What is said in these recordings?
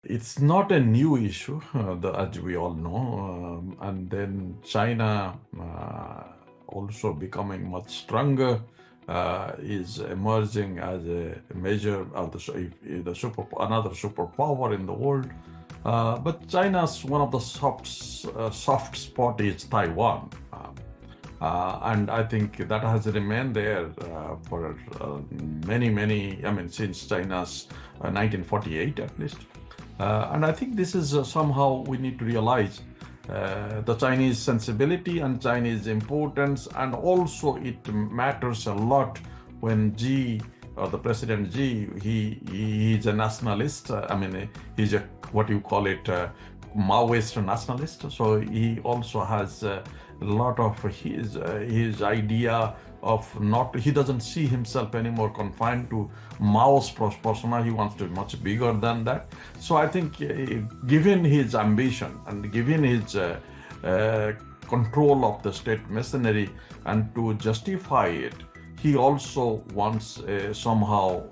It's not a new issue, as we all know. And then China also becoming much stronger, is emerging as a major of the another superpower in the world. But China's one of the soft spot is Taiwan. And I think that has remained there for many, I mean, since China's 1948 at least. And I think this is somehow we need to realize the Chinese sensibility and Chinese importance, and also it matters a lot when Xi, or the President Xi, he is a nationalist. I mean, he's a what you call it, Maoist nationalist. So he also has a lot of his idea of not, he doesn't see himself anymore confined to Mao's persona. He wants to be much bigger than that. So I think, given his ambition and given his control of the state machinery, and to justify it, he also wants somehow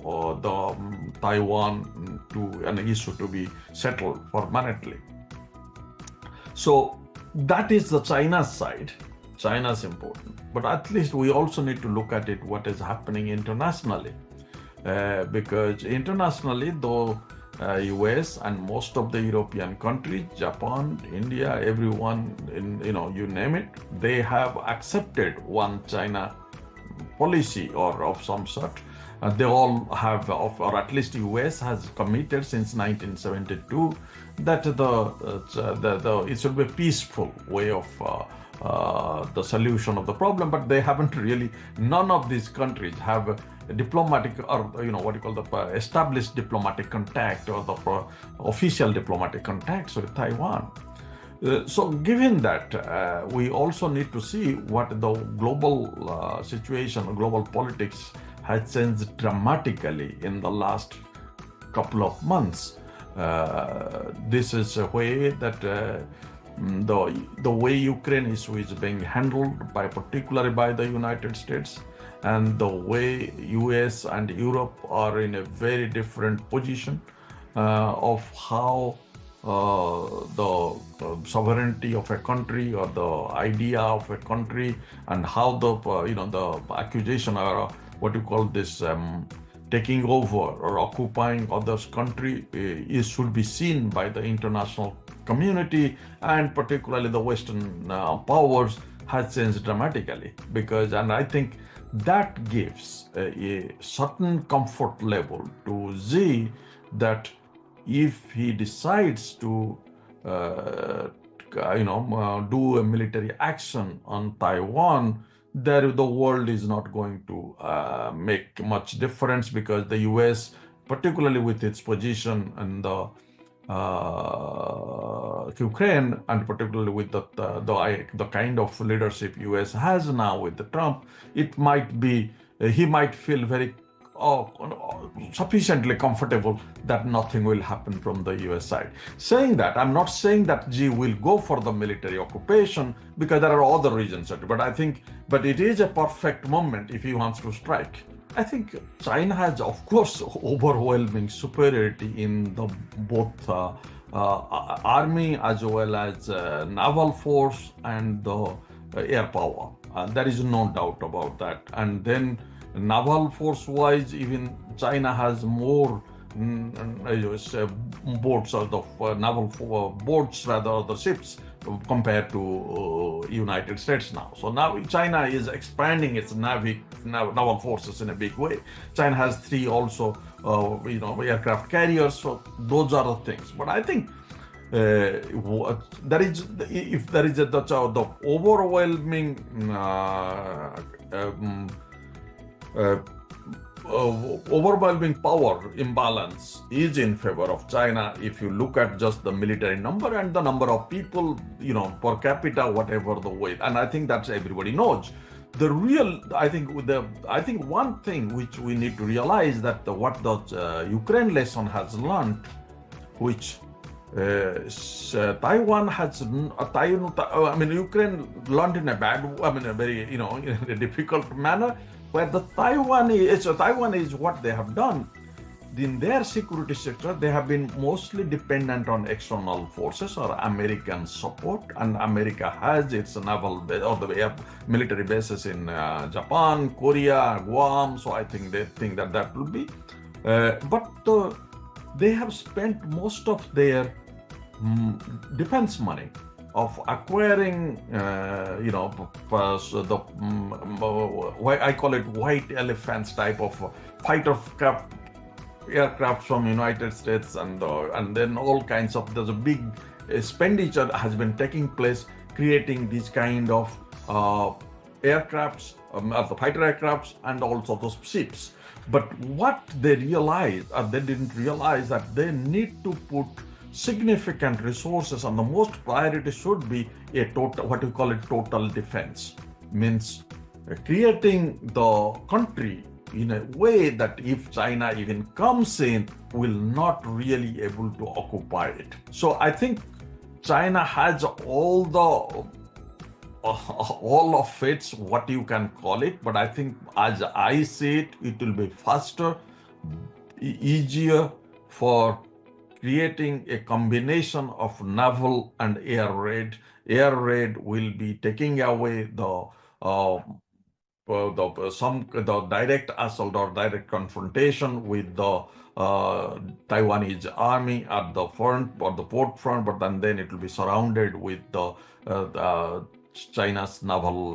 the Taiwan to an issue to be settled permanently. So that is the China side. China is important, but at least we also need to look at it what is happening internationally, because internationally, though US and most of the European countries, Japan, India, everyone, you name it, they have accepted one China policy or of some sort. They all have, or at least US has committed since 1972 that it should be a peaceful way of the solution of the problem. But they haven't really. None of these countries have a diplomatic, or what you call the established diplomatic contact, or the official diplomatic contacts with Taiwan. So given that, we also need to see what the global situation, global politics has changed dramatically in the last couple of months. This is a way that the way Ukraine issue is being handled by, particularly by the United States, and the way US and Europe are in a very different position of how the sovereignty of a country, or the idea of a country, and how the the accusation, or what you call this, taking over or occupying others' country, is should be seen by the international community, and particularly the Western powers, has changed dramatically. And I think that gives a certain comfort level to Xi, that if he decides to do a military action on Taiwan, the world is not going to make much difference, because the US, particularly with its position in the Ukraine, and particularly with the kind of leadership US has now with the Trump, it might be, he might feel very sufficiently comfortable that nothing will happen from the US side. Saying that, I'm not saying that Xi will go for the military occupation, because there are other reasons, but it is a perfect moment if he wants to strike. I think China has, of course, overwhelming superiority in the both army as well as naval force and the air power. There is no doubt about that. And then naval force wise, even China has more boats, or the naval boats rather, the ships, compared to United States now. So now China is expanding its naval forces in a big way. China has three also, aircraft carriers. So those are the things. But I think there is, if there is the overwhelming overwhelming power imbalance is in favor of China, if you look at just the military number and the number of people, per capita, whatever the weight. And I think that's everybody knows. The real, I think one thing which we need to realize, that what the Ukraine lesson has learned, which Taiwan has, Ukraine learned in a a very, in a difficult manner, where Taiwan is what they have done. in their security sector, they have been mostly dependent on external forces or American support, and America has its naval or the military bases in Japan, Korea, Guam. So I think they think that that will be, but they have spent most of their defense money of acquiring, I call it white elephants type of fighter aircraft from United States, and then all kinds of, there's a big expenditure has been taking place creating these kind of aircrafts, the fighter aircrafts, and also those ships. But what they realized, or they didn't realize, that they need to put significant resources, and the most priority should be a total, what we call it, total defense. Means creating the country in a way that if China even comes in, will not really able to occupy it. So I think China has all of its, what you can call it, but I think as I see it, it will be faster, easier for creating a combination of naval and air raid. Air raid will be taking away the direct assault or direct confrontation with the Taiwanese army at the front or the port front, but then it will be surrounded with the China's naval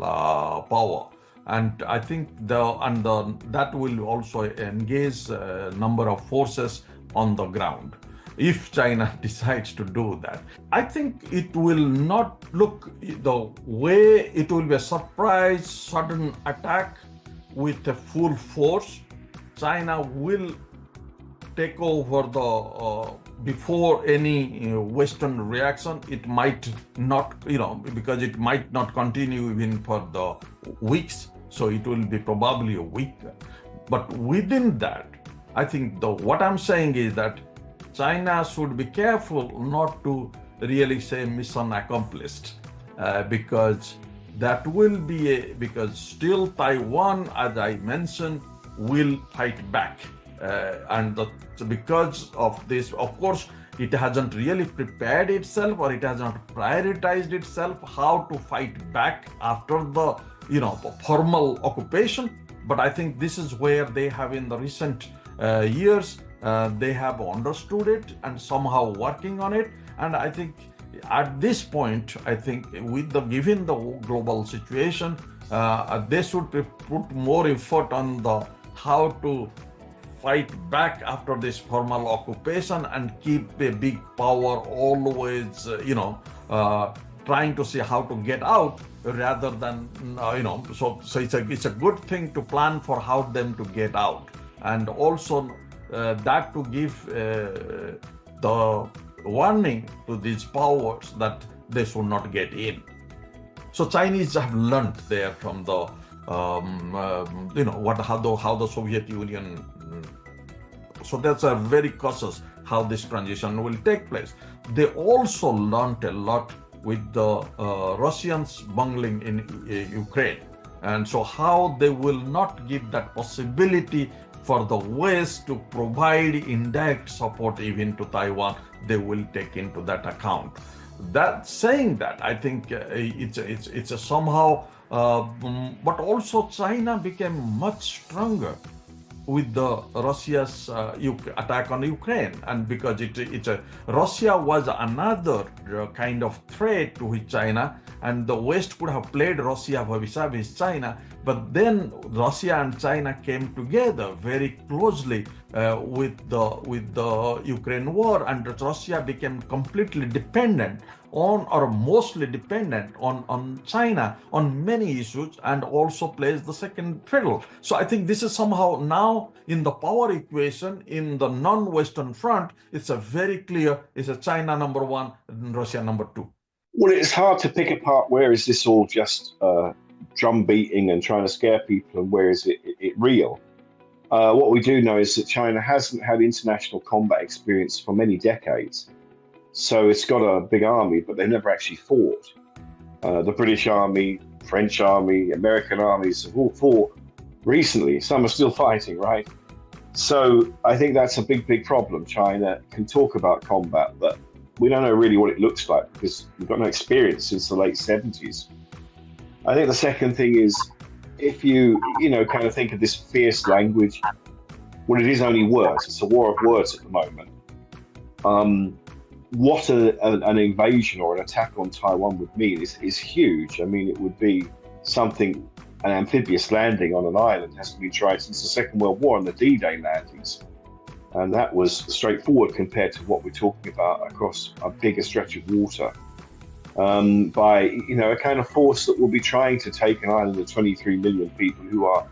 power. And I think that will also engage a number of forces on the ground. If China decides to do that, I think it will not look the way it will be a surprise, sudden attack with a full force. China will take over before any Western reaction. It might not, because it might not continue even for the weeks. So it will be probably a week. But within that, I think what I'm saying is that China should be careful not to really say mission accomplished, because that will be because still Taiwan, as I mentioned, will fight back. Because of this, of course, it hasn't really prepared itself, or it has not prioritized itself how to fight back after the formal occupation. But I think this is where they have in the recent years, they have understood it and somehow working on it. And I think at this point, I think given the global situation, they should put more effort on how to fight back after this formal occupation and keep a big power always, trying to see how to get out rather than, so it's a good thing to plan for how them to get out. And also that to give the warning to these powers that they should not get in. So Chinese have learned there from the, how the Soviet Union. So that's a very cautious how this transition will take place. They also learned a lot with the Russians bungling in Ukraine. And so how they will not give that possibility for the West to provide indirect support even to Taiwan, they will take into that account. Saying that, I think it's a somehow, but also China became much stronger with the Russia's attack on Ukraine, and because Russia was another kind of threat to China, and the West could have played Russia vis-a-vis China, but then Russia and China came together very closely with the Ukraine war, and Russia became completely dependent on, or mostly dependent on China on many issues, and also plays the second fiddle. So I think this is somehow now in the power equation in the non-Western front, it's a very clear, it's a China number one and Russia number two. Well, it's hard to pick apart where is this all just drum beating and trying to scare people, and where is it real. What we do know is that China hasn't had international combat experience for many decades. So it's got a big army, but they never actually fought. The British Army, French Army, American armies have all fought recently. Some are still fighting, right? So I think that's a big problem. China can talk about combat, but we don't know really what it looks like because we've got no experience since the late 70s. I think the second thing is if you kind of think of this fierce language, well, it is only words. It's a war of words at the moment. What an invasion or an attack on Taiwan would mean is huge. I mean, it would be something, an amphibious landing on an island hasn't been tried since the Second World War and the D-Day landings. And that was straightforward compared to what we're talking about across a bigger stretch of water. By a kind of force that will be trying to take an island of 23 million people who are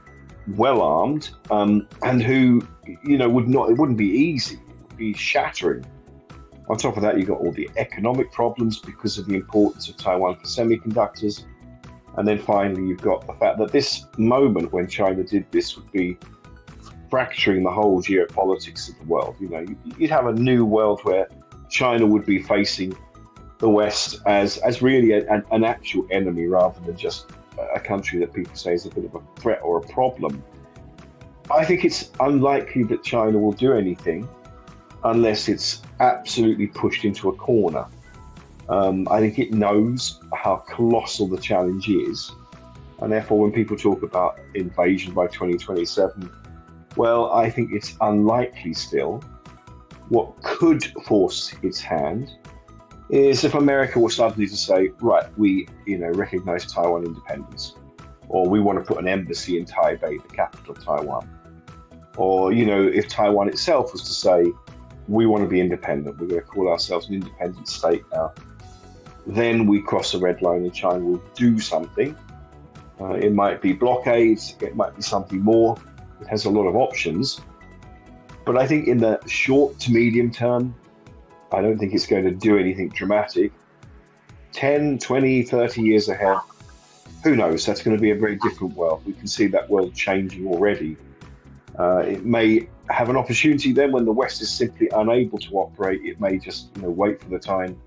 well armed, and who it wouldn't be easy. It would be shattering. On top of that, you've got all the economic problems because of the importance of Taiwan for semiconductors. And then finally, you've got the fact that this moment when China did this would be fracturing the whole geopolitics of the world. You'd have a new world where China would be facing the West as really an actual enemy rather than just a country that people say is a bit of a threat or a problem. I think it's unlikely that China will do anything unless it's absolutely pushed into a corner. I think it knows how colossal the challenge is, and therefore when people talk about invasion by 2027, well, I think it's unlikely still. What could force its hand is if America were suddenly to say, right, we recognize Taiwan independence, or we want to put an embassy in Taipei, the capital of Taiwan, or if Taiwan itself was to say, we want to be independent, we're going to call ourselves an independent state now, then we cross a red line and China will do something. It might be blockades, it might be something more. It has a lot of options. But I think in the short to medium term, I don't think it's going to do anything dramatic. 10, 20, 30 years ahead, who knows? That's going to be a very different world. We can see that world changing already. It may have an opportunity then when the West is simply unable to operate. It may just wait for the time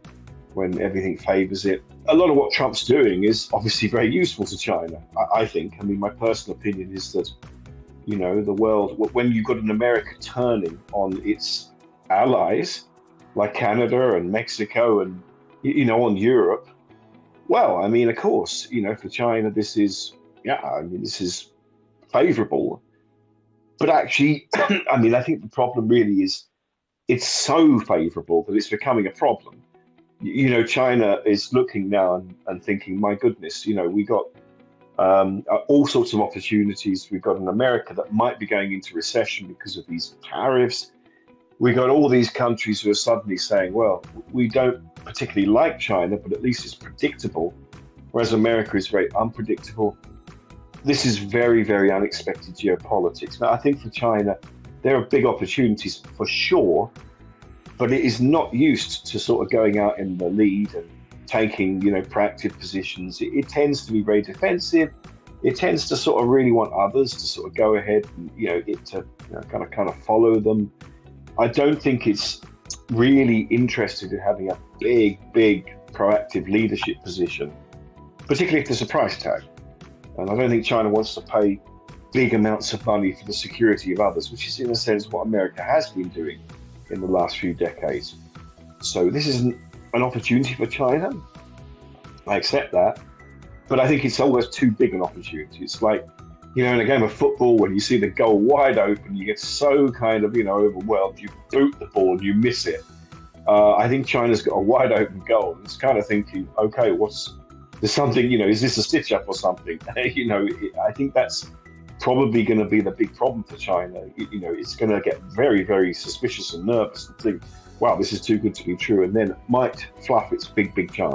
when everything favors it. A lot of what Trump's doing is obviously very useful to China, I think. I mean, my personal opinion is that, the world, when you've got an America turning on its allies, like Canada and Mexico and, on Europe, well, I mean, of course, for China, this is favorable. But actually, I think the problem really is it's so favorable that it's becoming a problem. China is looking now and thinking, my goodness, we got all sorts of opportunities. We've got an America that might be going into recession because of these tariffs. We got all these countries who are suddenly saying, well, we don't particularly like China, but at least it's predictable, whereas America is very unpredictable. This is very, very unexpected geopolitics. Now, I think for China, there are big opportunities for sure, but it is not used to sort of going out in the lead and taking, proactive positions. It tends to be very defensive. It tends to sort of really want others to sort of go ahead and, kind of follow them. I don't think it's really interested in having a big proactive leadership position, particularly if there's a price tag. And I don't think China wants to pay big amounts of money for the security of others, which is in a sense what America has been doing in the last few decades. So this is an opportunity for China. I accept that. But I think it's almost too big an opportunity. It's like, in a game of football, when you see the goal wide open, you get so kind of, overwhelmed, you boot the ball and you miss it. I think China's got a wide open goal. It's kind of thinking, okay, there's something, is this a stitch up or something? I think that's probably going to be the big problem for China. It's going to get very, very suspicious and nervous and think, wow, this is too good to be true, and then might fluff its big charm.